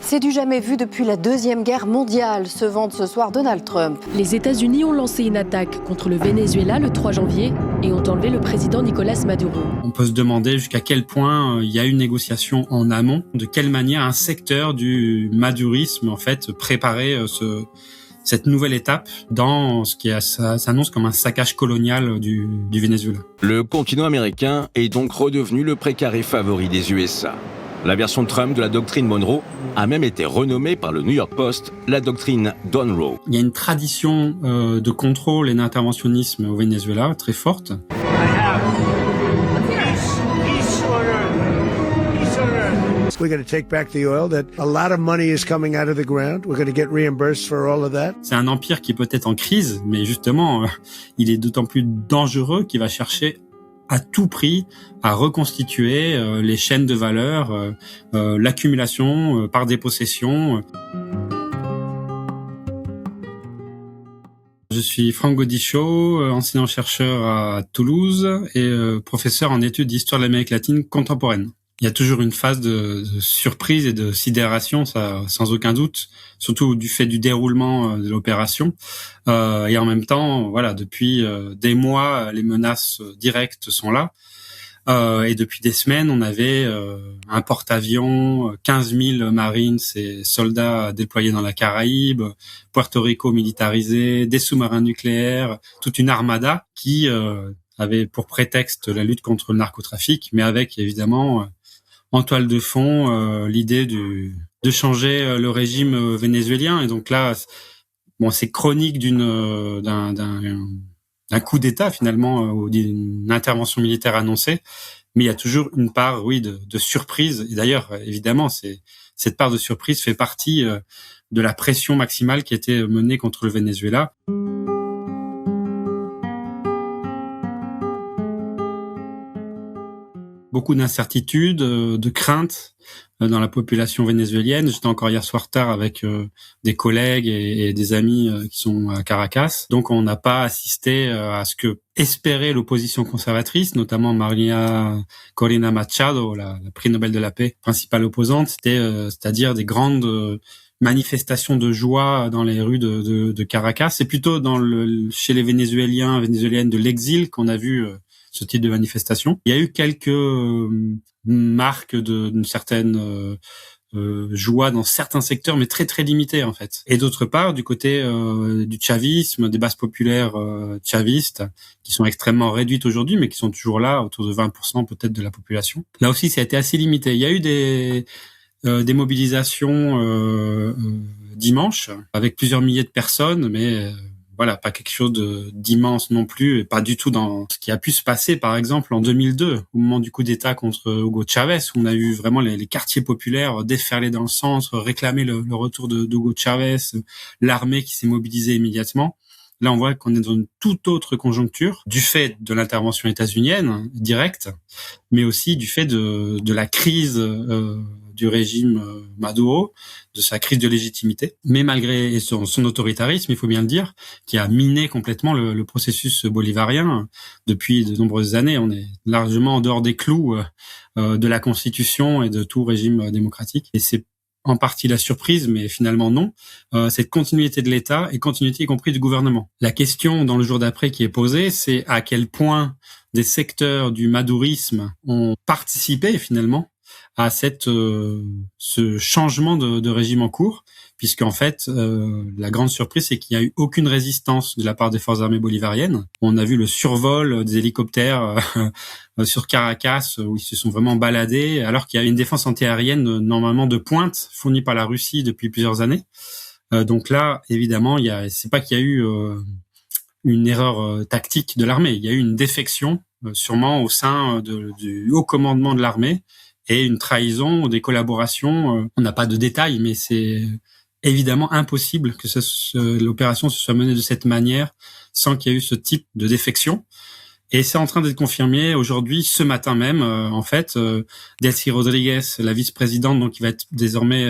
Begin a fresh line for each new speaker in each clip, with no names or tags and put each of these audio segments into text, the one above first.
C'est du jamais vu depuis la Deuxième Guerre mondiale, se vante ce soir Donald Trump.
Les États-Unis ont lancé une attaque contre le Venezuela le 3 janvier et ont enlevé le président Nicolás Maduro.
On peut se demander jusqu'à quel point il y a eu une négociation en amont, de quelle manière un secteur du madurisme en fait préparait cette nouvelle étape dans ce qui s'annonce comme un saccage colonial du Venezuela.
Le continent américain est donc redevenu le précaré favori des USA. La version de Trump de la doctrine Monroe a même été renommée par le New York Post la doctrine Donroe.
Il y a une tradition de contrôle et d'interventionnisme au Venezuela très forte.
We're going to take back the oil. That a lot of money is coming out of the ground. We're going to get reimbursed for all of that.
C'est un empire qui peut être en crise, mais justement, il est d'autant plus dangereux qu'il va chercher à tout prix à reconstituer les chaînes de valeur, l'accumulation par dépossession. Je suis Franck Godichaud, enseignant-chercheur à Toulouse et professeur en études d'histoire de l'Amérique latine contemporaine. Il y a toujours une phase de surprise et de sidération, ça sans aucun doute, surtout du fait du déroulement de l'opération. Et en même temps, voilà, depuis des mois, les menaces directes sont là. Et depuis des semaines, on avait un porte-avions, 15 000 Marines et soldats déployés dans la Caraïbe, Puerto Rico militarisé, des sous-marins nucléaires, toute une armada qui avait pour prétexte la lutte contre le narcotrafic, mais avec évidemment en toile de fond l'idée de changer le régime vénézuélien. Et donc là, bon, c'est chronique d'un coup d'État finalement, ou d'une intervention militaire annoncée, mais il y a toujours une part, oui, de surprise. Et d'ailleurs, évidemment, cette part de surprise fait partie de la pression maximale qui a été menée contre le Venezuela. Beaucoup d'incertitudes, de craintes dans la population vénézuélienne. J'étais encore hier soir tard avec des collègues et des amis qui sont à Caracas. Donc on n'a pas assisté à ce que espérait l'opposition conservatrice, notamment Maria Corina Machado, la prix Nobel de la paix, principale opposante. C'est-à-dire des grandes manifestations de joie dans les rues de Caracas. C'est plutôt chez les Vénézuéliennes de l'exil qu'on a vu ce type de manifestation. Il y a eu quelques marques d'une certaine joie dans certains secteurs, mais très très limitées en fait. Et d'autre part, du côté du chavisme, des bases populaires chavistes, qui sont extrêmement réduites aujourd'hui, mais qui sont toujours là, autour de 20% peut-être de la population. Là aussi, ça a été assez limité. Il y a eu des mobilisations dimanche, avec plusieurs milliers de personnes, mais voilà, pas quelque chose d'immense non plus, et pas du tout dans ce qui a pu se passer, par exemple, en 2002, au moment du coup d'État contre Hugo Chavez, où on a eu vraiment les quartiers populaires déferler dans le centre, réclamer le retour d'Hugo Chavez, l'armée qui s'est mobilisée immédiatement. Là, on voit qu'on est dans une toute autre conjoncture, du fait de l'intervention états-unienne directe, mais aussi du fait de la crise du régime Maduro, de sa crise de légitimité, mais malgré son autoritarisme, il faut bien le dire, qui a miné complètement le processus bolivarien depuis de nombreuses années. On est largement en dehors des clous de la Constitution et de tout régime démocratique. Et c'est en partie la surprise, mais finalement non, cette continuité de l'État et continuité y compris du gouvernement. La question dans le jour d'après qui est posée, c'est à quel point des secteurs du madurisme ont participé finalement à ce changement de régime en cours, puisqu'en fait, la grande surprise, c'est qu'il n'y a eu aucune résistance de la part des forces armées bolivariennes. On a vu le survol des hélicoptères sur Caracas, où ils se sont vraiment baladés, alors qu'il y a une défense antiaérienne normalement de pointe, fournie par la Russie depuis plusieurs années. Donc là, évidemment, c'est pas qu'il y a eu une erreur tactique de l'armée, il y a eu une défection, sûrement au sein du haut commandement de l'armée, et une trahison, des collaborations. On n'a pas de détails, mais c'est évidemment impossible que l'opération se soit menée de cette manière sans qu'il y ait eu ce type de défection. Et c'est en train d'être confirmé aujourd'hui, ce matin même, en fait. Delcy Rodriguez, la vice-présidente, donc qui va être désormais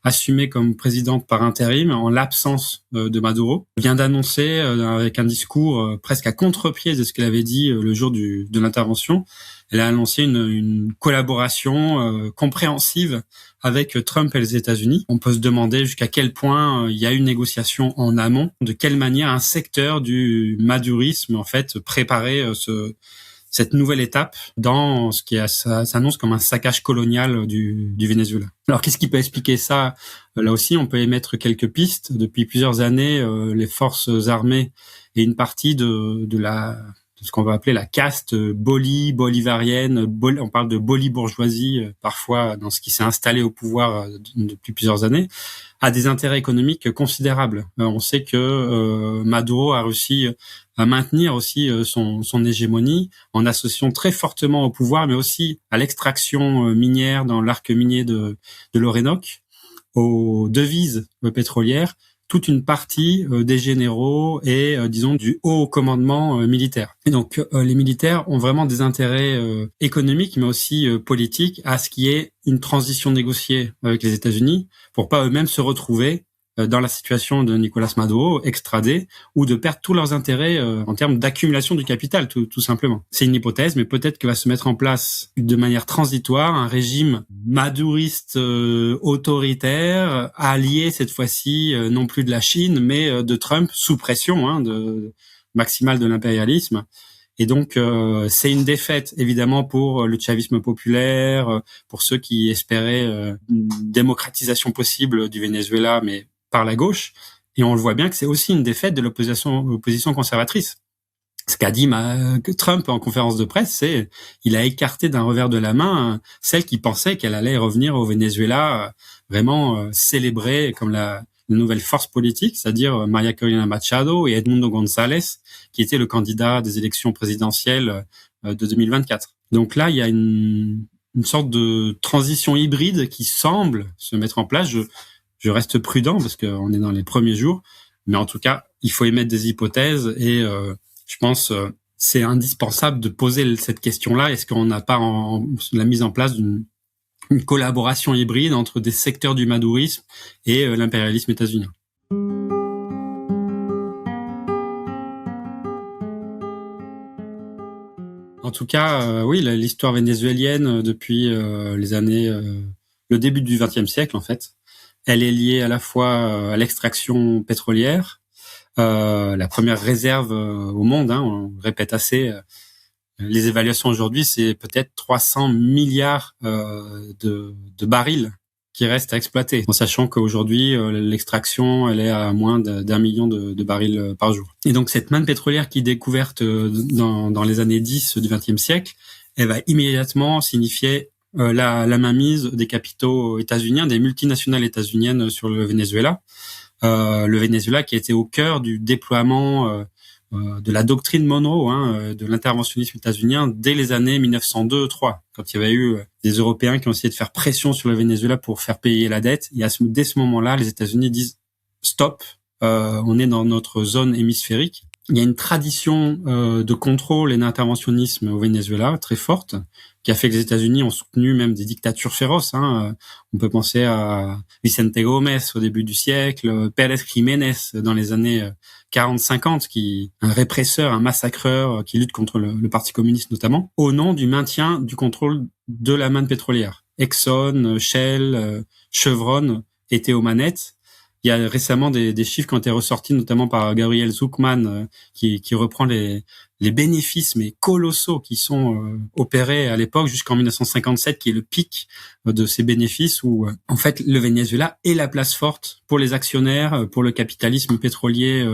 assumée comme présidente par intérim en l'absence de Maduro, vient d'annoncer avec un discours presque à contre-pied de ce qu'elle avait dit le jour de l'intervention, elle a annoncé une collaboration compréhensive avec Trump et les États-Unis. On peut se demander jusqu'à quel point il y a eu une négociation en amont, de quelle manière un secteur du madurisme en fait préparait cette nouvelle étape dans ce qui s'annonce comme un saccage colonial du Venezuela. Alors, qu'est-ce qui peut expliquer ça? Là aussi, on peut émettre quelques pistes. Depuis plusieurs années, les forces armées et une partie de ce qu'on va appeler la caste bolivarienne, on parle de boli-bourgeoisie parfois dans ce qui s'est installé au pouvoir depuis plusieurs années, a des intérêts économiques considérables. On sait que Maduro a réussi à maintenir aussi son hégémonie en associant très fortement au pouvoir, mais aussi à l'extraction minière dans l'arc minier de l'Orénoque, aux devises pétrolières, toute une partie des généraux et disons du haut commandement militaire. Et donc les militaires ont vraiment des intérêts économiques mais aussi politiques à ce qui est une transition négociée avec les États-Unis pour pas eux-mêmes se retrouver dans la situation de Nicolás Maduro, extradés, ou de perdre tous leurs intérêts en termes d'accumulation du capital, tout simplement. C'est une hypothèse, mais peut-être que va se mettre en place de manière transitoire un régime maduriste autoritaire, allié cette fois-ci non plus de la Chine, mais de Trump, sous pression maximale de l'impérialisme. Et donc, c'est une défaite, évidemment, pour le chavisme populaire, pour ceux qui espéraient une démocratisation possible du Venezuela, mais par la gauche. Et on le voit bien que c'est aussi une défaite de l'opposition conservatrice. Ce qu'a dit Trump en conférence de presse, c'est il a écarté d'un revers de la main celle qui pensait qu'elle allait revenir au Venezuela vraiment célébrée comme la nouvelle force politique, c'est-à-dire María Corina Machado et Edmundo González, qui était le candidat des élections présidentielles de 2024. Donc là, il y a une sorte de transition hybride qui semble se mettre en place. Je reste prudent parce qu'on est dans les premiers jours, mais en tout cas, il faut émettre des hypothèses et je pense c'est indispensable de poser cette question-là. Est-ce qu'on n'a pas la mise en place d'une collaboration hybride entre des secteurs du madurisme et l'impérialisme états-unien? En tout cas, oui, l'histoire vénézuélienne depuis les années, le début du XXe siècle en fait, elle est liée à la fois à l'extraction pétrolière, la première réserve au monde, on répète assez. Les évaluations aujourd'hui, c'est peut-être 300 milliards de barils qui restent à exploiter, en sachant qu'aujourd'hui, l'extraction, elle est à moins d'1 million de barils par jour. Et donc, cette manne pétrolière qui est découverte dans les années 10 du XXe siècle, elle va immédiatement signifier la mainmise des capitaux états-uniens, des multinationales états-uniennes sur le Venezuela. Le Venezuela qui était au cœur du déploiement de la doctrine Monroe, de l'interventionnisme états-unien dès les années 1902-3, quand il y avait eu des Européens qui ont essayé de faire pression sur le Venezuela pour faire payer la dette. Et dès ce moment-là, les États-Unis disent stop, on est dans notre zone hémisphérique. Il y a une tradition de contrôle et d'interventionnisme au Venezuela très forte, qui a fait que les États-Unis ont soutenu même des dictatures féroces. On peut penser à Vicente Gómez au début du siècle, Pérez Jiménez dans les années 40-50, un répresseur, un massacreur qui lutte contre le Parti communiste notamment, au nom du maintien du contrôle de la manne pétrolière. Exxon, Shell, Chevron étaient aux manettes. Il y a récemment des chiffres qui ont été ressortis, notamment par Gabriel Zuckman, qui reprend les bénéfices mais colossaux qui sont opérés à l'époque jusqu'en 1957, qui est le pic de ces bénéfices où en fait le Venezuela est la place forte pour les actionnaires, pour le capitalisme pétrolier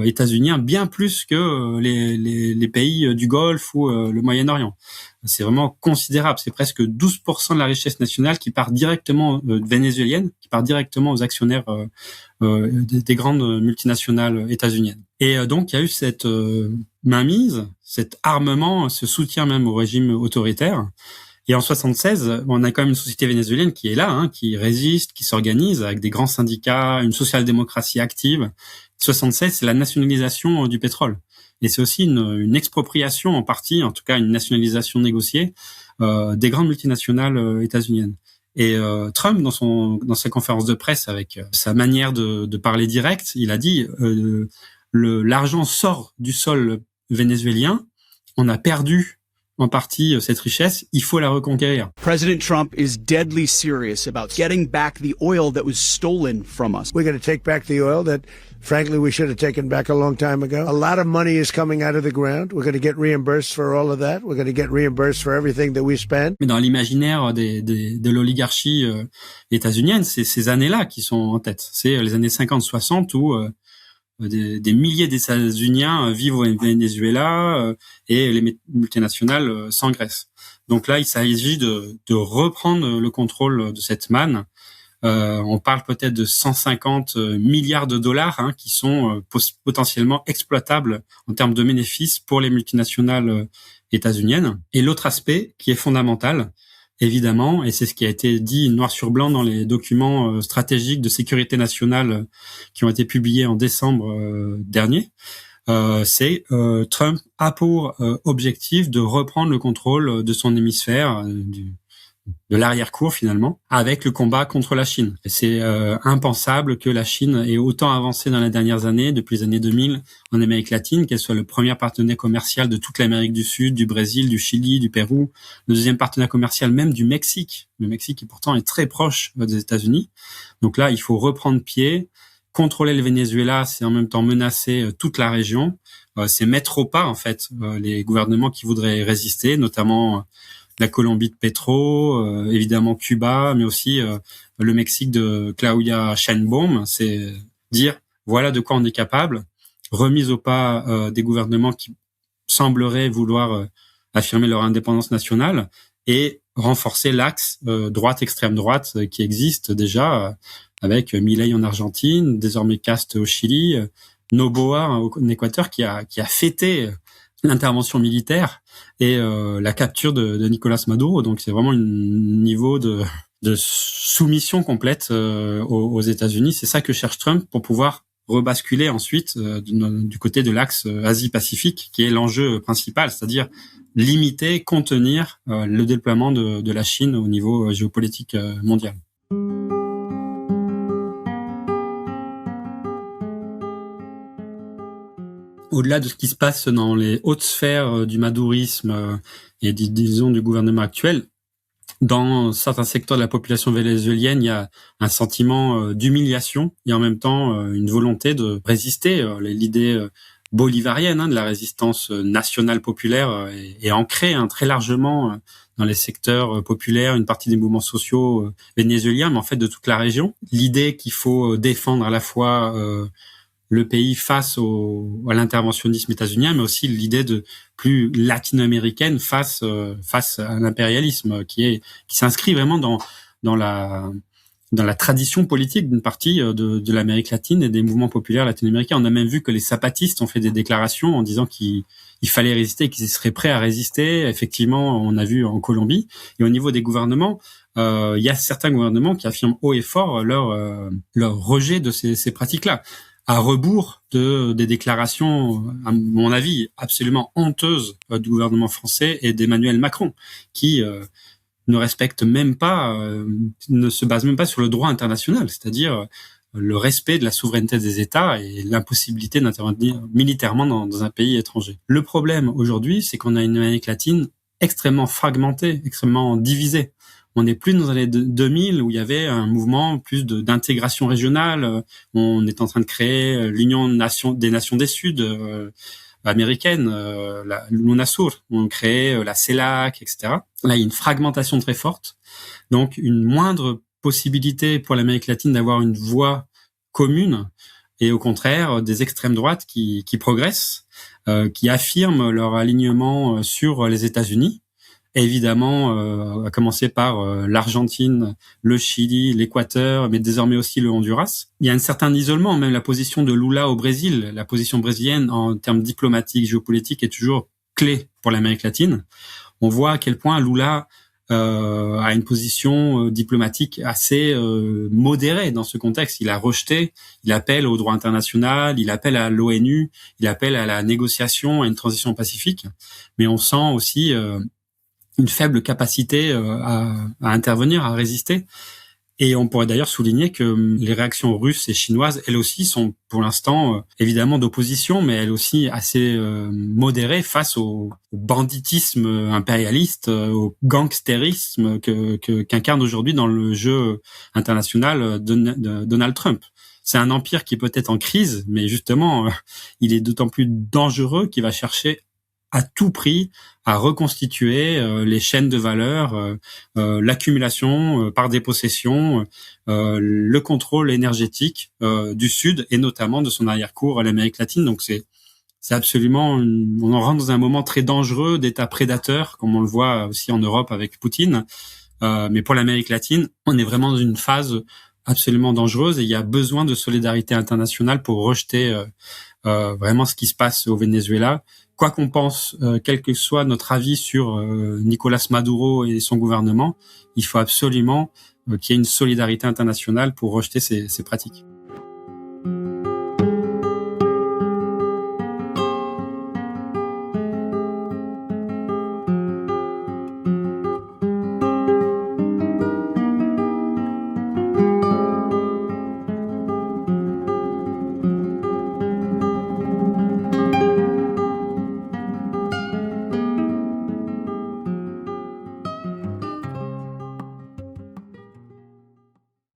états-unien, bien plus que les pays du Golfe ou le Moyen-Orient. C'est vraiment considérable. C'est presque 12% de la richesse nationale qui part directement vénézuélienne, qui part directement aux actionnaires des grandes multinationales états-uniennes. Et donc, il y a eu cette mainmise, cet armement, ce soutien même au régime autoritaire. Et en 76, on a quand même une société vénézuélienne qui est là, qui résiste, qui s'organise avec des grands syndicats, une social-démocratie active. 76, c'est la nationalisation du pétrole. Et c'est aussi une expropriation en partie, en tout cas une nationalisation négociée des grandes multinationales états-uniennes. Et Trump, dans sa conférence de presse, avec sa manière de parler direct, il a dit l'argent sort du sol vénézuélien. On a perdu en partie cette richesse, il faut la reconquérir.
President Trump is deadly serious about getting back the oil that was stolen from us.
We're going to take back the oil that, frankly, we should have taken back a long time ago. A lot of money is coming out of the ground. We're going to get reimbursed for all of that. We're going to get reimbursed for everything that we spend.
Mais dans l'imaginaire de l'oligarchie états-unienne, c'est ces années-là qui sont en tête. C'est les années 50-60 où des milliers d'États-Uniens vivent au Venezuela et les multinationales s'engraissent. Donc là, il s'agit de reprendre le contrôle de cette manne. On parle peut-être de 150 milliards de dollars qui sont potentiellement exploitables en termes de bénéfices pour les multinationales états-uniennes. Et l'autre aspect qui est fondamental, évidemment, et c'est ce qui a été dit noir sur blanc dans les documents stratégiques de sécurité nationale qui ont été publiés en décembre dernier, c'est Trump a pour objectif de reprendre le contrôle de son hémisphère, de l'arrière-cour finalement, avec le combat contre la Chine. Et c'est impensable que la Chine ait autant avancé dans les dernières années, depuis les années 2000, en Amérique latine, qu'elle soit le premier partenaire commercial de toute l'Amérique du Sud, du Brésil, du Chili, du Pérou, le deuxième partenaire commercial même du Mexique. Le Mexique qui pourtant est très proche des États-Unis. Donc là, il faut reprendre pied. Contrôler le Venezuela, c'est en même temps menacer toute la région. C'est mettre au pas en fait les gouvernements qui voudraient résister, notamment la Colombie de Petro, évidemment Cuba, mais aussi le Mexique de Claudia Sheinbaum. C'est dire voilà de quoi on est capable, remise au pas des gouvernements qui sembleraient vouloir affirmer leur indépendance nationale et renforcer l'axe droite-extrême droite qui existe déjà avec Milei en Argentine, désormais Cast au Chili, Noboa en Équateur qui a fêté l'intervention militaire et la capture de Nicolás Maduro. Donc c'est vraiment un niveau de soumission complète aux États-Unis. C'est ça que cherche Trump pour pouvoir rebasculer ensuite du côté de l'axe Asie-Pacifique, qui est l'enjeu principal, c'est-à-dire limiter, contenir le déploiement de la Chine au niveau géopolitique mondial. Au-delà de ce qui se passe dans les hautes sphères du madourisme et disons du gouvernement actuel, dans certains secteurs de la population vénézuélienne, il y a un sentiment d'humiliation et en même temps une volonté de résister. L'idée bolivarienne de la résistance nationale populaire est ancrée très largement dans les secteurs populaires, une partie des mouvements sociaux vénézuéliens, mais en fait de toute la région. L'idée qu'il faut défendre à la fois le pays face à l'interventionnisme états-unien, mais aussi l'idée de plus latino-américaine face à l'impérialisme qui s'inscrit vraiment dans la tradition politique d'une partie de l'Amérique latine et des mouvements populaires latino-américains. On a même vu que les zapatistes ont fait des déclarations en disant qu'il fallait résister, qu'ils seraient prêts à résister. Effectivement, on a vu en Colombie. Et au niveau des gouvernements, il y a certains gouvernements qui affirment haut et fort leur rejet de ces pratiques-là, à rebours des déclarations, à mon avis, absolument honteuses du gouvernement français et d'Emmanuel Macron, qui ne respecte même pas, ne se base même pas sur le droit international, c'est-à-dire le respect de la souveraineté des États et l'impossibilité d'intervenir militairement dans un pays étranger. Le problème aujourd'hui, c'est qu'on a une Amérique latine extrêmement fragmentée, extrêmement divisée. On n'est plus dans les années 2000 où il y avait un mouvement plus d'intégration régionale. On est en train de créer l'Union des Nations des Sud américaine, l'UNASUR. On crée la CELAC, etc. Là, il y a une fragmentation très forte. Donc, une moindre possibilité pour l'Amérique latine d'avoir une voix commune et au contraire des extrêmes droites qui progressent, qui affirment leur alignement sur les États-Unis. Évidemment, à commencer par l'Argentine, le Chili, l'Équateur, mais désormais aussi le Honduras. Il y a un certain isolement, même la position de Lula au Brésil, la position brésilienne en termes diplomatiques, géopolitiques est toujours clé pour l'Amérique latine. On voit à quel point Lula a une position diplomatique assez modérée dans ce contexte. Il a rejeté, il appelle au droit international, il appelle à l'ONU, il appelle à la négociation, à une transition pacifique. Mais on sent aussi une faible capacité à intervenir, à résister. Et on pourrait d'ailleurs souligner que les réactions russes et chinoises, elles aussi, sont pour l'instant évidemment d'opposition, mais elles aussi assez modérées face au banditisme impérialiste, au gangstérisme qu'incarne aujourd'hui dans le jeu international de Donald Trump. C'est un empire qui est peut-être en crise, mais justement, il est d'autant plus dangereux qu'il va chercher à tout prix à reconstituer les chaînes de valeur, l'accumulation par dépossession, le contrôle énergétique du Sud et notamment de son arrière-cour à l'Amérique latine. Donc c'est absolument, on en rentre dans un moment très dangereux d'État prédateur, comme on le voit aussi en Europe avec Poutine. Mais pour l'Amérique latine, on est vraiment dans une phase absolument dangereuse et il y a besoin de solidarité internationale pour rejeter vraiment ce qui se passe au Venezuela. Quoi qu'on pense, quel que soit notre avis sur Nicolás Maduro et son gouvernement, il faut absolument qu'il y ait une solidarité internationale pour rejeter ces pratiques.